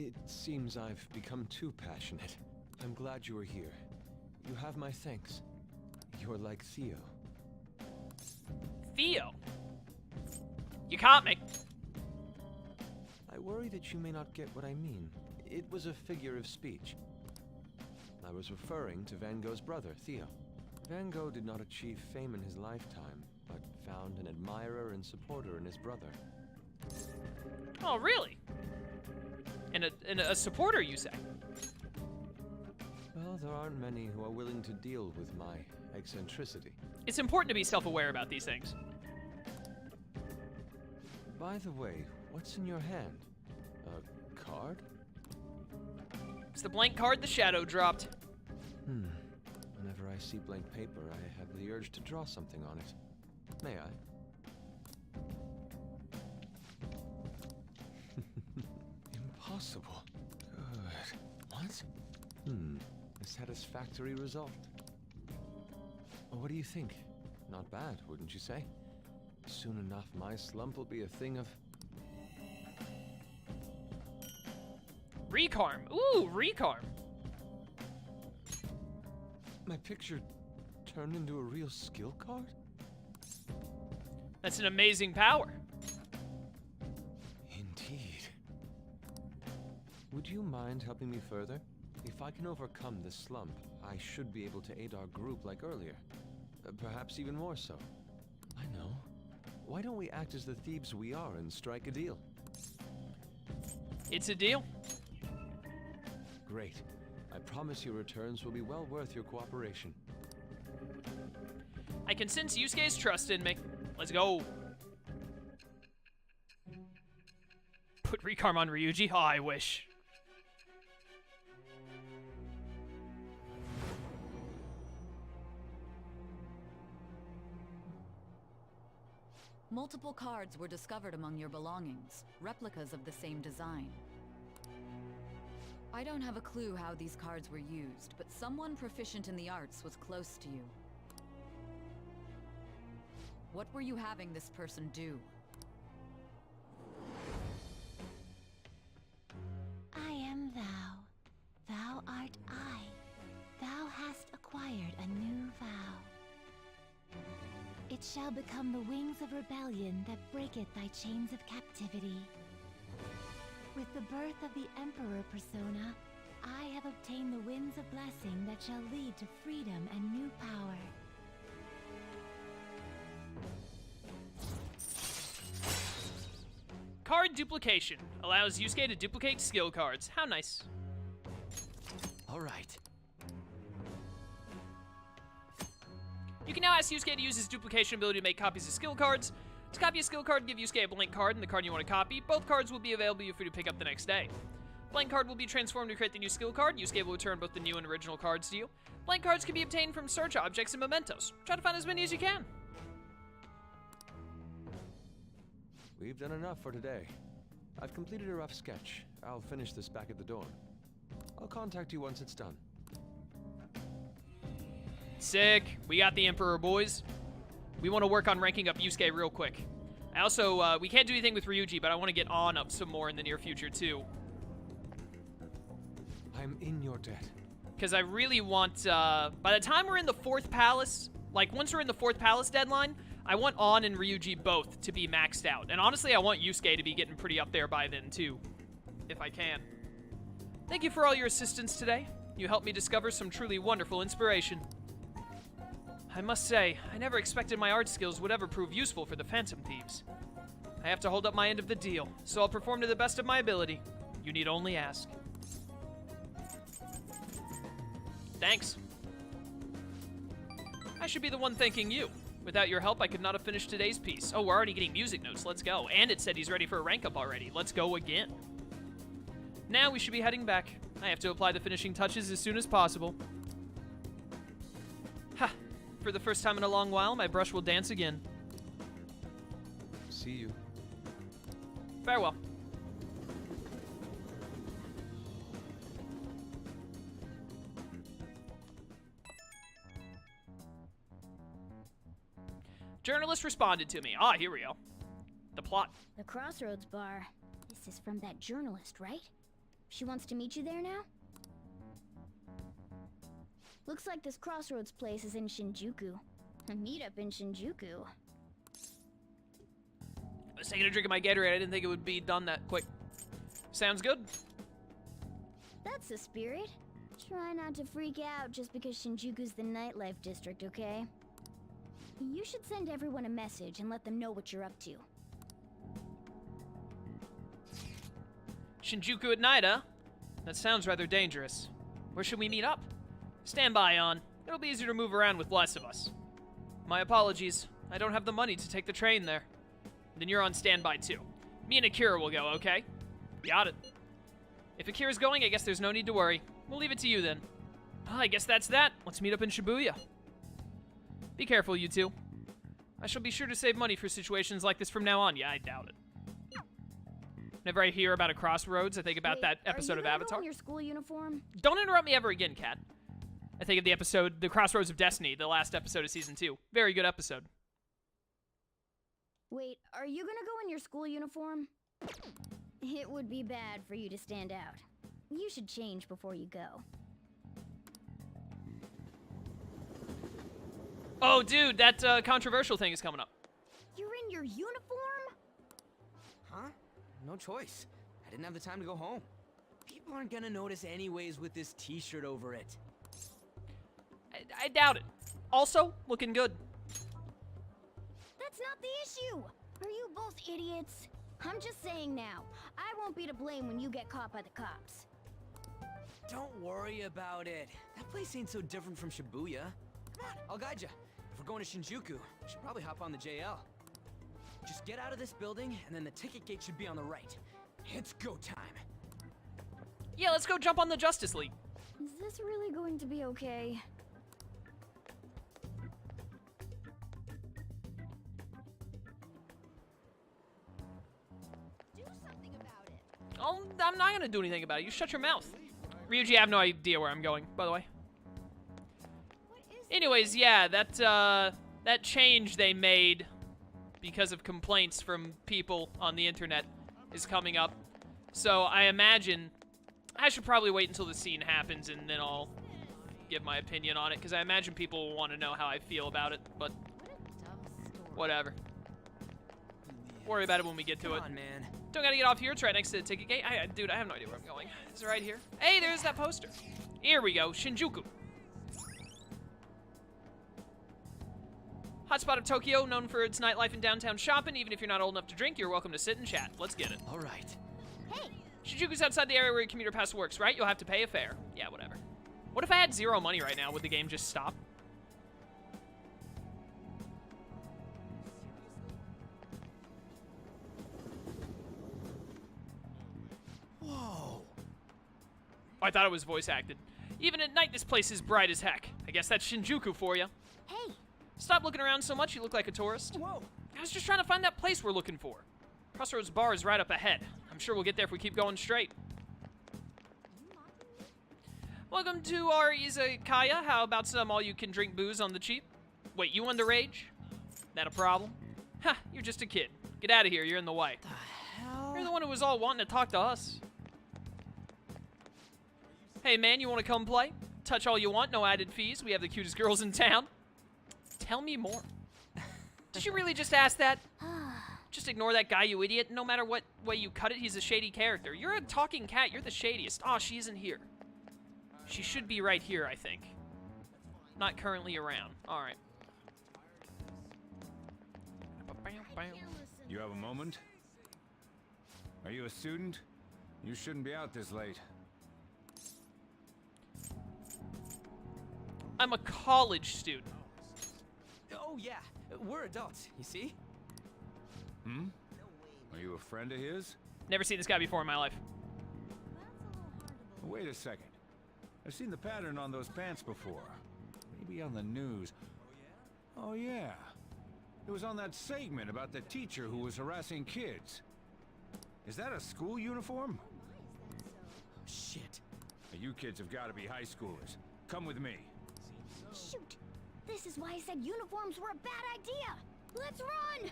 It seems I've become too passionate. I'm glad you were here. You have my thanks. You're like Theo. Theo? You caught me. I worry that you may not get what I mean. It was a figure of speech. I was referring to Van Gogh's brother, Theo. Van Gogh did not achieve fame in his lifetime, but found an admirer and supporter in his brother. Oh, really? And a supporter, you say? Well, there aren't many who are willing to deal with my eccentricity. It's important to be self-aware about these things. By the way, what's in your hand? A card? It's the blank card the Shadow dropped. Whenever I see blank paper, I have the urge to draw something on it. May I? Impossible. Good. What? A satisfactory result. What do you think? Not bad, wouldn't you say? Soon enough, my slump will be a thing of... Recarm. Ooh, Recarm. My picture turned into a real skill card? That's an amazing power. Indeed. Would you mind helping me further? If I can overcome this slump, I should be able to aid our group like earlier. Perhaps even more so. I know. Why don't we act as the thieves we are and strike a deal? It's a deal. Great. I promise your returns will be well worth your cooperation. I can sense Yusuke's trust in me. Let's go. Put Recarm on Ryuji? Oh, I wish. Multiple cards were discovered among your belongings, replicas of the same design. I don't have a clue how these cards were used, but someone proficient in the arts was close to you. What were you having this person do? I am thou. Thou art I. Thou hast acquired a new vow. It shall become the wings of rebellion that breaketh thy chains of captivity. With the birth of the Emperor persona, I have obtained the winds of blessing that shall lead to freedom and new power. Card duplication. Allows Yusuke to duplicate skill cards. How nice. Alright. You can now ask Yusuke to use his duplication ability to make copies of skill cards. To copy a skill card, give Yusuke a blank card and the card you want to copy. Both cards will be available for you to pick up the next day. Blank card will be transformed to create the new skill card. Yusuke will return both the new and original cards to you. Blank cards can be obtained from search objects and mementos. Try to find as many as you can. We've done enough for today. I've completed a rough sketch. I'll finish this back at the dorm. I'll contact you once it's done. Sick. We got the Emperor, boys. We want to work on ranking up Yusuke real quick. I also, we can't do anything with Ryuji, but I want to get on up some more in the near future, too. I'm in your debt. Because I really want, by the time we're in the 4th palace, like, once we're in the 4th palace deadline, I want On and Ryuji both to be maxed out. And honestly, I want Yusuke to be getting pretty up there by then, too. If I can. Thank you for all your assistance today. You helped me discover some truly wonderful inspiration. I must say, I never expected my art skills would ever prove useful for the Phantom Thieves. I have to hold up my end of the deal, so I'll perform to the best of my ability. You need only ask. Thanks. I should be the one thanking you. Without your help, I could not have finished today's piece. Oh, we're already getting music notes. Let's go. And it said he's ready for a rank up already. Let's go again. Now we should be heading back. I have to apply the finishing touches as soon as possible. Ha! For the first time in a long while, my brush will dance again. See you. Farewell. Journalist responded to me. Ah, here we go. The plot. The Crossroads Bar. This is from that journalist, right? She wants to meet you there now? Looks like this crossroads place is in Shinjuku. A meetup in Shinjuku. I was taking a drink of my Gatorade. I didn't think it would be done that quick. Sounds good. That's the spirit. Try not to freak out just because Shinjuku's the nightlife district, okay? You should send everyone a message and let them know what you're up to. Shinjuku at night, huh? That sounds rather dangerous. Where should we meet up? Stand by, on. It'll be easier to move around with less of us. My apologies. I don't have the money to take the train there. Then you're on standby too. Me and Akira will go, okay? Got it. If Akira's going, I guess there's no need to worry. We'll leave it to you then. Well, I guess that's that. Let's meet up in Shibuya. Be careful, you two. I shall be sure to save money for situations like this from now on. Yeah, I doubt it. Whenever I hear about a crossroads, I think about Wait, that episode of Are you Avatar. in your school uniform? Don't interrupt me ever again, Kat. I think of the episode, The Crossroads of Destiny, the last episode of Season 2. Very good episode. Wait, are you gonna go in your school uniform? It would be bad for you to stand out. You should change before you go. Oh, dude, that controversial thing is coming up. You're in your uniform? Huh? No choice. I didn't have the time to go home. People aren't gonna notice anyways with this t-shirt over it. I doubt it. Also, looking good. That's not the issue! Are you both idiots? I'm just saying now, I won't be to blame when you get caught by the cops. Don't worry about it. That place ain't so different from Shibuya. Come on, I'll guide you. If we're going to Shinjuku, we should probably hop on the JL. Just get out of this building, and then the ticket gate should be on the right. It's go time. Yeah, let's go jump on the Justice League. Is this really going to be okay? Do something about it. Oh, I'm not gonna do anything about it. You shut your mouth. Ryuji, I have no idea where I'm going, by the way. Anyways, yeah, that change they made because of complaints from people on the internet is coming up. So I imagine I should probably wait until the scene happens and then I'll give my opinion on it, because I imagine people will want to know how I feel about it, but whatever. Worry about it when we get to it. Come on, man. Don't gotta get off here. It's right next to the ticket gate. Dude, I have no idea where I'm going. Is it right here? Hey, there's that poster. Here we go. Shinjuku. Hotspot of Tokyo, known for its nightlife and downtown shopping. Even if you're not old enough to drink, you're welcome to sit and chat. Let's get it. All right. Hey! Shinjuku's outside the area where your commuter pass works, right? You'll have to pay a fare. Yeah, whatever. What if I had zero money right now? Would the game just stop? Whoa. Oh, I thought it was voice acted. Even at night, this place is bright as heck. I guess that's Shinjuku for you. Hey! Stop looking around so much, you look like a tourist. Whoa. I was just trying to find that place we're looking for. Crossroads Bar is right up ahead. I'm sure we'll get there if we keep going straight. Welcome to our izakaya. How about some all-you-can-drink booze on the cheap? Wait, you underage? That a problem? Ha, you're just a kid. Get out of here, you're in the way. The hell? You're the one who was all wanting to talk to us. Hey man, you want to come play? Touch all you want, no added fees. We have the cutest girls in town. Tell me more. Did you really just ask that? Just ignore that guy, you idiot. No matter what way you cut it, he's a shady character. You're a talking cat. You're the shadiest. Aw, she isn't here. She should be right here, I think. Not currently around. All right. You have a moment? Are you a student? You shouldn't be out this late. I'm a college student. Oh, yeah. We're adults, you see? Hmm? Are you a friend of his? Never seen this guy before in my life. Wait a second. I've seen the pattern on those pants before. Maybe on the news. Oh, yeah. It was on that segment about the teacher who was harassing kids. Is that a school uniform? Shit. Now, you kids have got to be high schoolers. Come with me. Shoot! This is why I said uniforms were a bad idea! Let's run!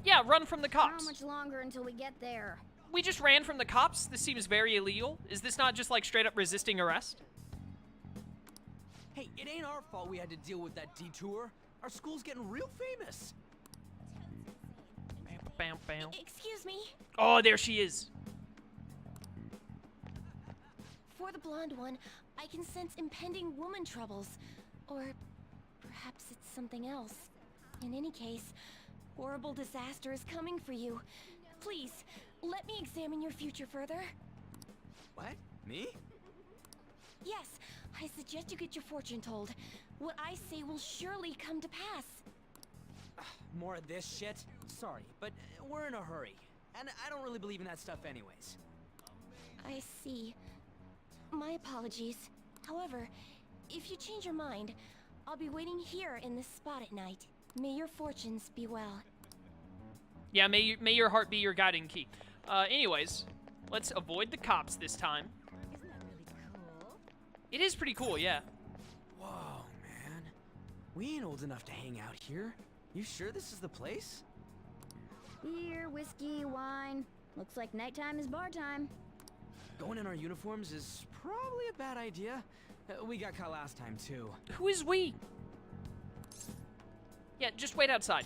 Yeah, run from the How cops. much longer until we get there? we just ran from the cops. This seems very illegal. Is this not just like straight up resisting arrest? Hey, it ain't our fault we had to deal with that detour. Our school's getting real famous. Bam, bam, bam. Excuse me. Oh, there she is. For the blonde one, I can sense impending woman troubles. Or perhaps it's something else. In any case, horrible disaster is coming for you. Please, let me examine your future further. What? Me? Yes, I suggest you get your fortune told. What I say will surely come to pass. More of this shit? Sorry, but we're in a hurry. And I don't really believe in that stuff anyways. I see. My apologies. However, if you change your mind, I'll be waiting here in this spot at night. May your fortunes be well. Yeah, may your heart be your guiding key. Anyways, let's avoid the cops this time. Isn't that really cool? It is pretty cool, yeah. Whoa, man. We ain't old enough to hang out here. You sure this is the place? Beer, whiskey, wine. Looks like nighttime is bar time. Going in our uniforms is probably a bad idea. We got caught last time, too. Who is we? Yeah, just wait outside.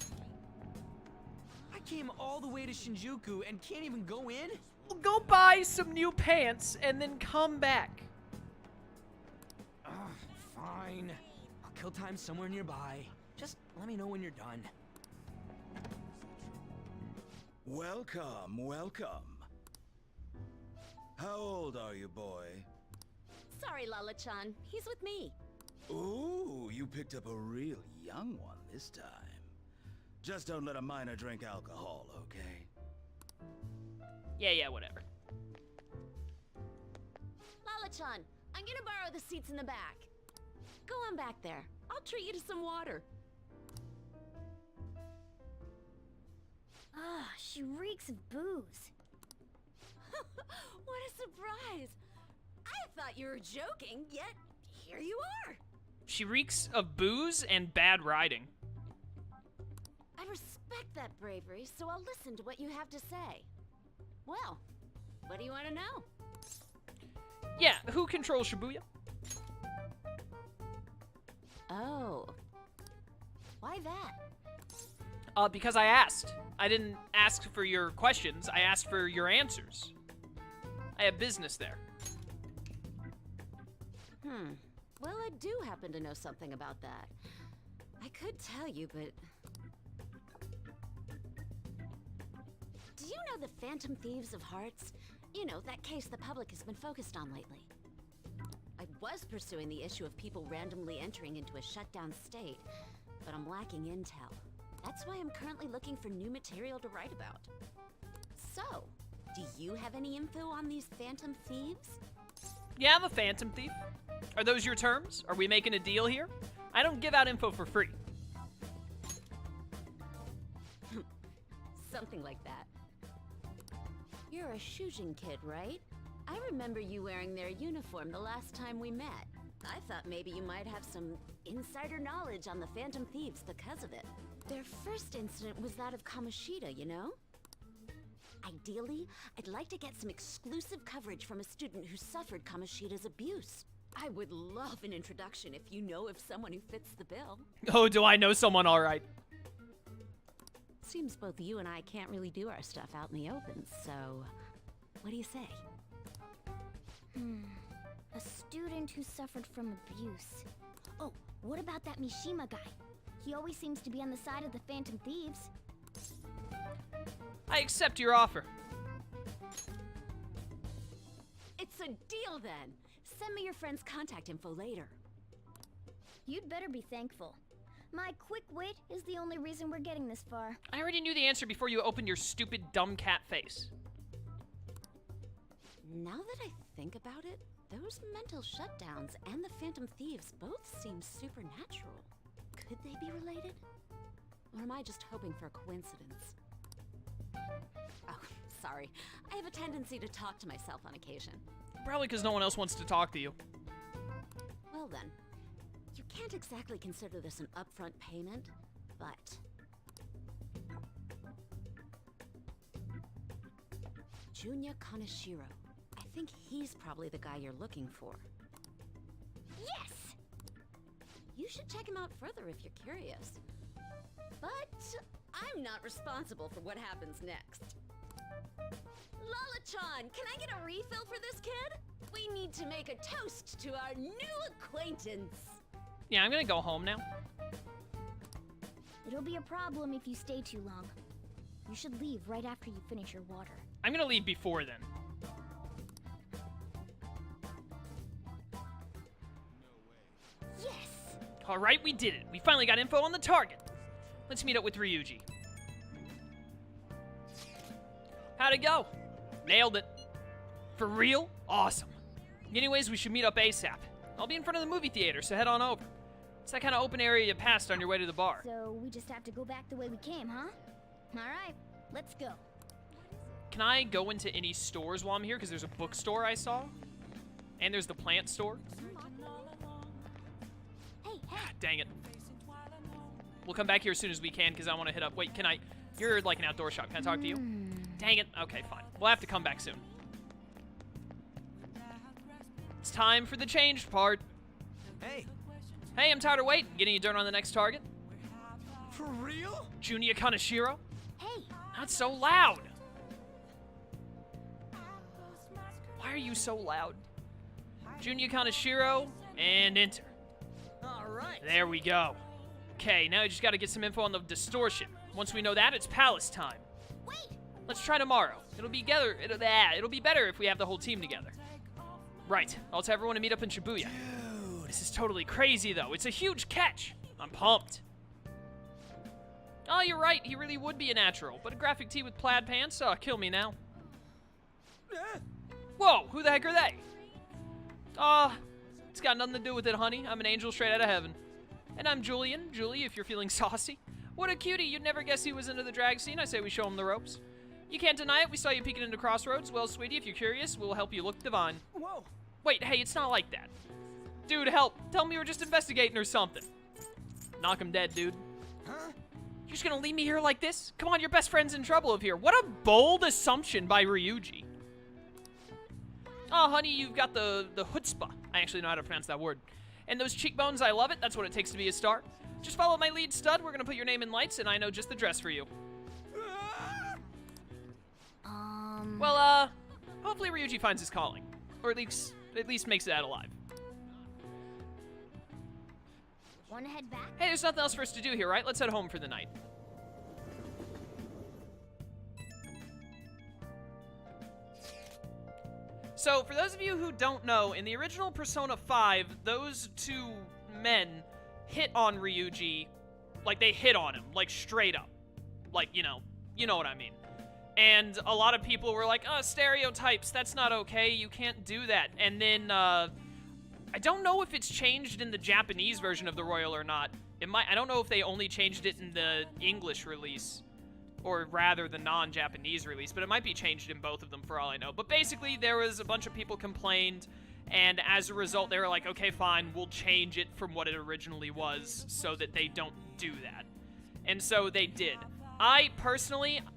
I came all the way to Shinjuku and can't even go in? Well, go buy some new pants and then come back. Ugh, fine. I'll kill time somewhere nearby. Just let me know when you're done. Welcome, welcome. How old are you, boy? Sorry, Lala-chan. He's with me. Ooh, you picked up a real young one this time. Just don't let a minor drink alcohol, okay? Yeah, whatever. Lala-chan, I'm gonna borrow the seats in the back. Go on back there. I'll treat you to some water. Ah, she reeks of booze. What a surprise! I thought you were joking, yet here you are. She reeks of booze and bad riding. I respect that bravery, so I'll listen to what you have to say. Well, what do you want to know? Yeah, who controls Shibuya? Oh. Why that? Because I asked. I didn't ask for your questions, I asked for your answers. I have business there. Well, I do happen to know something about that. I could tell you, but... Do you know the Phantom Thieves of Hearts? You know, that case the public has been focused on lately. I was pursuing the issue of people randomly entering into a shutdown state, but I'm lacking intel. That's why I'm currently looking for new material to write about. So, do you have any info on these Phantom Thieves? Yeah, I'm a Phantom Thief. Are those your terms? Are we making a deal here? I don't give out info for free. Something like that. You're a Shujin kid, right? I remember you wearing their uniform the last time we met. I thought maybe you might have some insider knowledge on the Phantom Thieves because of it. Their first incident was that of Kamoshida, you know? Ideally, I'd like to get some exclusive coverage from a student who suffered Kamoshida's abuse. I would love an introduction if you know of someone who fits the bill. Oh, do I know someone all right? Seems both you and I can't really do our stuff out in the open, so... What do you say? A student who suffered from abuse. Oh, what about that Mishima guy? He always seems to be on the side of the Phantom Thieves. I accept your offer. It's a deal then! Send me your friend's contact info later. You'd better be thankful. My quick wit is the only reason we're getting this far. I already knew the answer before you opened your stupid dumb cat face. Now that I think about it, those mental shutdowns and the Phantom Thieves both seem supernatural. Could they be related? Or am I just hoping for a coincidence? Oh, sorry. I have a tendency to talk to myself on occasion. Probably because no one else wants to talk to you. Well then, you can't exactly consider this an upfront payment, but... Junya Kaneshiro. I think he's probably the guy you're looking for. Yes! You should check him out further if you're curious. But I'm not responsible for what happens next. Lala-chan, can I get a refill for this kid? We need to make a toast to our new acquaintance. Yeah, I'm gonna go home now. It'll be a problem if you stay too long. You should leave right after you finish your water. I'm gonna leave before then. Yes! Alright, we did it. We finally got info on the target. Let's meet up with Ryuji. How'd it go? Nailed it. For real? Awesome. Anyways, we should meet up ASAP. I'll be in front of the movie theater, so head on over. It's that kind of open area you passed on your way to the bar. So we just have to go back the way we came, huh? Alright, let's go. Can I go into any stores while I'm here? Because there's a bookstore I saw. And there's the plant store. Hey, Dang it. We'll come back here as soon as we can because I want to hit up. Wait, can I? You're like an outdoor shop. Can I talk to you? Dang it. Okay, fine. We'll have to come back soon. It's time for the changed part. Hey, Hey, I'm tired of waiting. Getting you dirt on the next target. for real? Junya Kaneshiro. hey! Not so loud. Why are you so loud? Junya Kaneshiro, and enter. All right. There we go. Okay, now you just gotta get some info on the distortion. Once we know that, it's palace time. Wait! Let's try tomorrow. It'll be better if we have the whole team together. Right, I'll tell everyone to meet up in Shibuya. Dude. This is totally crazy, though. It's a huge catch. I'm pumped. Oh, you're right. He really would be a natural. But a graphic tee with plaid pants? Oh, kill me now. Whoa, who the heck are they? It's got nothing to do with it, honey. I'm an angel straight out of heaven. And I'm Julian. Julie, if you're feeling saucy. What a cutie. You'd never guess he was into the drag scene. I say we show him the ropes. You can't deny it. We saw you peeking into Crossroads. Well, sweetie, if you're curious, we'll help you look divine. Whoa. Wait, hey, it's not like that. Dude, help. Tell me you were just investigating or something. Knock him dead, dude. Huh? You're just gonna leave me here like this? Come on, your best friend's in trouble up here. What a bold assumption by Ryuji. Oh, honey, you've got the chutzpah. I actually know how to pronounce that word. And those cheekbones, I love it. That's what it takes to be a star. Just follow my lead, stud. We're gonna put your name in lights, and I know just the dress for you. Well, hopefully Ryuji finds his calling. Or at least makes it out alive. Wanna head back? Hey, there's nothing else for us to do here, right? Let's head home for the night. So, for those of you who don't know, in the original Persona 5, those two men hit on Ryuji. Like, they hit on him. Like, straight up. Like, you know what I mean. And a lot of people were like, oh, stereotypes, that's not okay, you can't do that. And then, I don't know if it's changed in the Japanese version of the Royal or not. I don't know if they only changed it in the English release, or rather the non-Japanese release, but it might be changed in both of them for all I know. But basically, there was a bunch of people complained, and as a result, they were like, okay, fine, we'll change it from what it originally was so that they don't do that. And so they did. I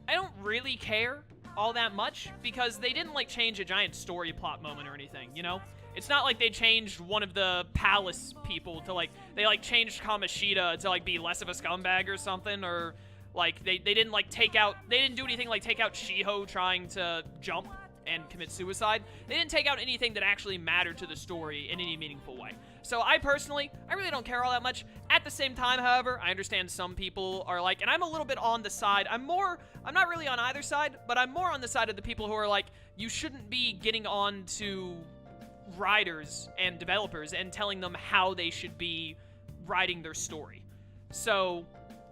don't really care all that much, because they didn't, like, change a giant story plot moment or anything, you know? It's not like they changed one of the palace people to, like, they, like, changed Kamoshida to, like, be less of a scumbag or something, or, like, they didn't, like, they didn't do anything like take out Shiho trying to jump and commit suicide. They didn't take out anything that actually mattered to the story in any meaningful way. So I really don't care all that much. At the same time, however, I understand some people are like, and I'm a little bit on the side, I'm not really on either side, but I'm more on the side of the people who are like, you shouldn't be getting on to writers and developers and telling them how they should be writing their story. So,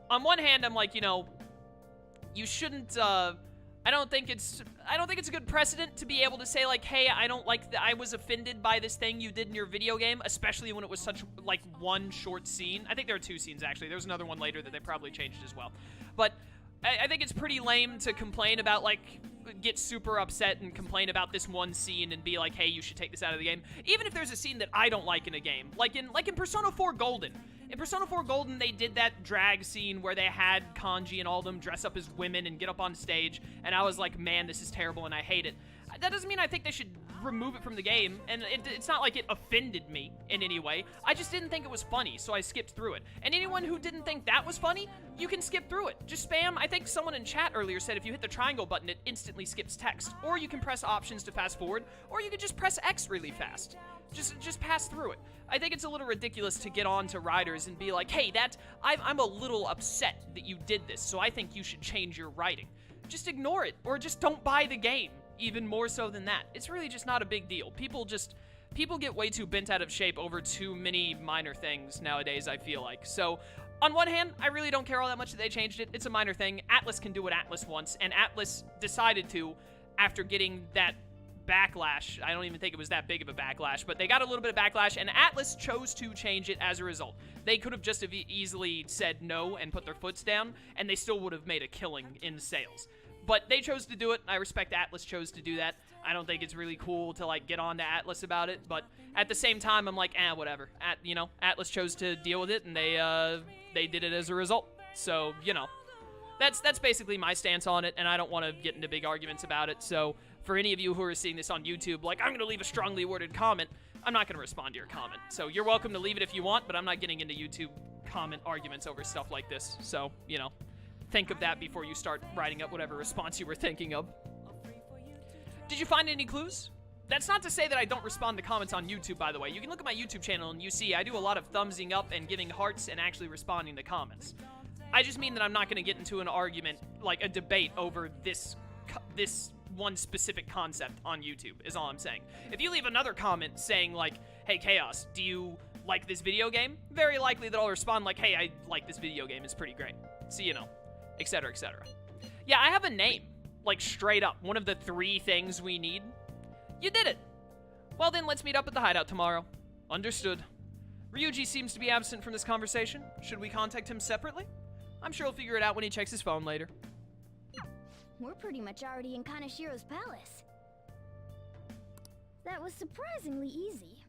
on one hand, I'm like, you shouldn't, I don't think it's a good precedent to be able to say, like, hey, I was offended by this thing you did in your video game, especially when it was such, like, one short scene. I think there are two scenes, actually. There's another one later that they probably changed as well. But I think it's pretty lame to complain about, like, get super upset and complain about this one scene and be like, hey, you should take this out of the game. Even if there's a scene that I don't like in a game. Like in Persona 4 Golden. In Persona 4 Golden, they did that drag scene where they had Kanji and all of them dress up as women and get up on stage, and I was like, man, this is terrible and I hate it. That doesn't mean I think they should remove it from the game, and it's not like it offended me in any way. I just didn't think it was funny, so I skipped through it. And anyone who didn't think that was funny, you can skip through it. Just spam. I think someone in chat earlier said if you hit the triangle button, it instantly skips text. Or you can press options to fast forward, or you can just press X really fast. Just pass through it. I think it's a little ridiculous to get on to writers and be like, hey, I'm a little upset that you did this, so I think you should change your writing. Just ignore it, or just don't buy the game. Even more so than that. It's really just not a big deal. People get way too bent out of shape over too many minor things nowadays, I feel like. So, on one hand, I really don't care all that much that they changed it. It's a minor thing. Atlus can do what Atlus wants, and Atlus decided to, after getting that backlash. I don't even think it was that big of a backlash, but they got a little bit of backlash, and Atlus chose to change it as a result. They could have just easily said no and put their foots down, and they still would have made a killing in sales. But they chose to do it. I respect Atlus chose to do that. I don't think it's really cool to, like, get on to Atlus about it, but at the same time, I'm like, whatever. Atlus chose to deal with it, and they did it as a result. So, that's basically my stance on it, and I don't want to get into big arguments about it. So, for any of you who are seeing this on YouTube, like, I'm going to leave a strongly worded comment, I'm not going to respond to your comment. So, you're welcome to leave it if you want, but I'm not getting into YouTube comment arguments over stuff like this. So, think of that before you start writing up whatever response you were thinking of. Did you find any clues? That's not to say that I don't respond to comments on YouTube, by the way. You can look at my YouTube channel and you see I do a lot of thumbsing up and giving hearts and actually responding to comments. I just mean that I'm not going to get into an argument, like a debate over this one specific concept on YouTube, is all I'm saying. If you leave another comment saying, like, hey, Chaos, do you like this video game? Very likely that I'll respond like, hey, I like this video game, it's pretty great. So, etc., etc. Yeah, I have a name. Like, straight up. One of the 3 things we need. You did it! Well then, let's meet up at the hideout tomorrow. Understood. Ryuji seems to be absent from this conversation. Should we contact him separately? I'm sure he'll figure it out when he checks his phone later. We're pretty much already in Kanashiro's palace. That was surprisingly easy.